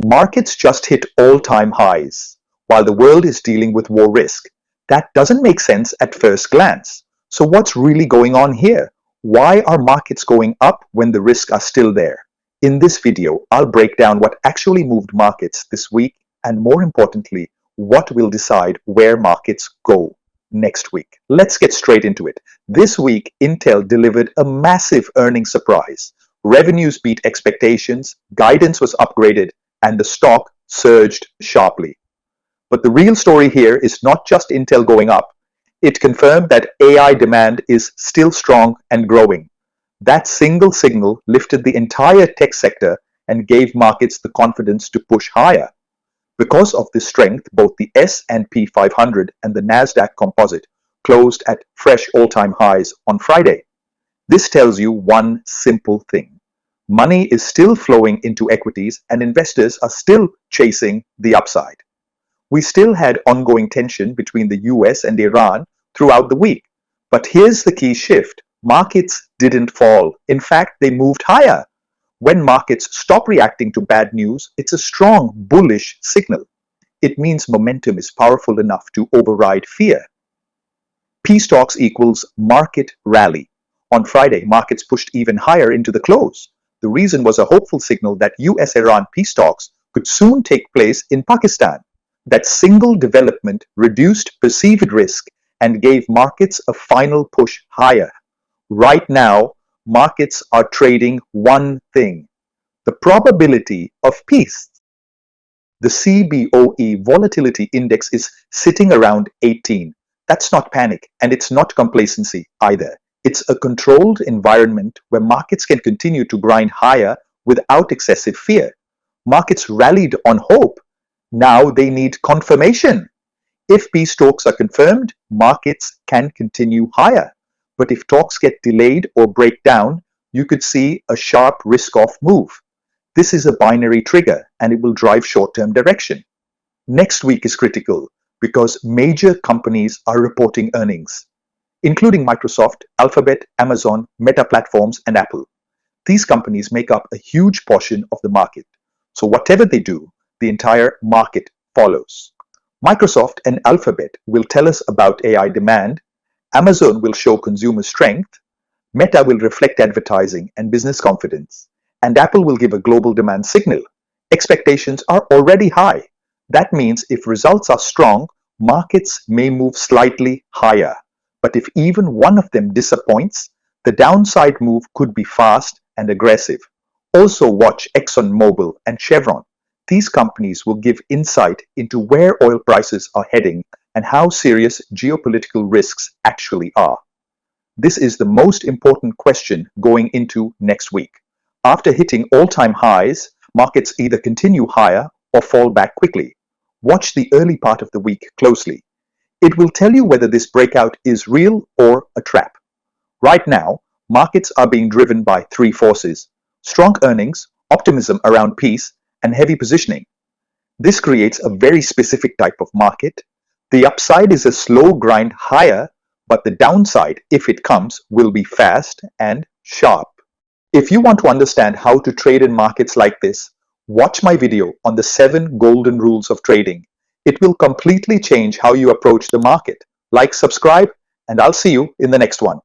Markets just hit all-time highs, while the world is dealing with war risk. That doesn't make sense at first glance. So what's really going on here? Why are markets going up when the risks are still there? In this video, I'll break down what actually moved markets this week, and more importantly, what will decide where markets go next week. Let's get straight into it. This week, Intel delivered a massive earnings surprise. Revenues beat expectations, guidance was upgraded, and the stock surged sharply. But the real story here is not just Intel going up. It confirmed that AI demand is still strong and growing. That single signal lifted the entire tech sector and gave markets the confidence to push higher. Because of this strength, both the S&P 500 and the nasdaq composite closed at fresh all-time highs on Friday. This tells you one simple thing. Money is still flowing into equities and investors are still chasing the upside. We still had ongoing tension between the US and Iran throughout the week. But here's the key shift. Markets didn't fall. In fact, they moved higher. When markets stop reacting to bad news, it's a strong bullish signal. It means momentum is powerful enough to override fear. P stocks equals market rally. On Friday, markets pushed even higher into the close. The reason was a hopeful signal that US-Iran peace talks could soon take place in Pakistan. That single development reduced perceived risk and gave markets a final push higher. Right now, markets are trading one thing: the probability of peace. The CBOE volatility index is sitting around 18. That's not panic, and it's not complacency either. It's a controlled environment where markets can continue to grind higher without excessive fear. Markets rallied on hope. Now they need confirmation. If peace talks are confirmed, markets can continue higher. But if talks get delayed or break down, you could see a sharp risk-off move. This is a binary trigger and it will drive short-term direction. Next week is critical because major companies are reporting earnings, including Microsoft, Alphabet, Amazon, Meta Platforms, and Apple. These companies make up a huge portion of the market. So whatever they do, the entire market follows. Microsoft and Alphabet will tell us about AI demand. Amazon will show consumer strength. Meta will reflect advertising and business confidence. And Apple will give a global demand signal. Expectations are already high. That means if results are strong, markets may move slightly higher. But if even one of them disappoints, the downside move could be fast and aggressive. Also watch ExxonMobil and Chevron. These companies will give insight into where oil prices are heading and how serious geopolitical risks actually are. This is the most important question going into next week. After hitting all-time highs, markets either continue higher or fall back quickly. Watch the early part of the week closely. It will tell you whether this breakout is real or a trap. Right now, markets are being driven by three forces: strong earnings, optimism around peace, and heavy positioning. This creates a very specific type of market. The upside is a slow grind higher, but the downside, if it comes, will be fast and sharp. If you want to understand how to trade in markets like this, watch my video on the 7 golden rules of trading. It will completely change how you approach the market. Like, subscribe, and I'll see you in the next one.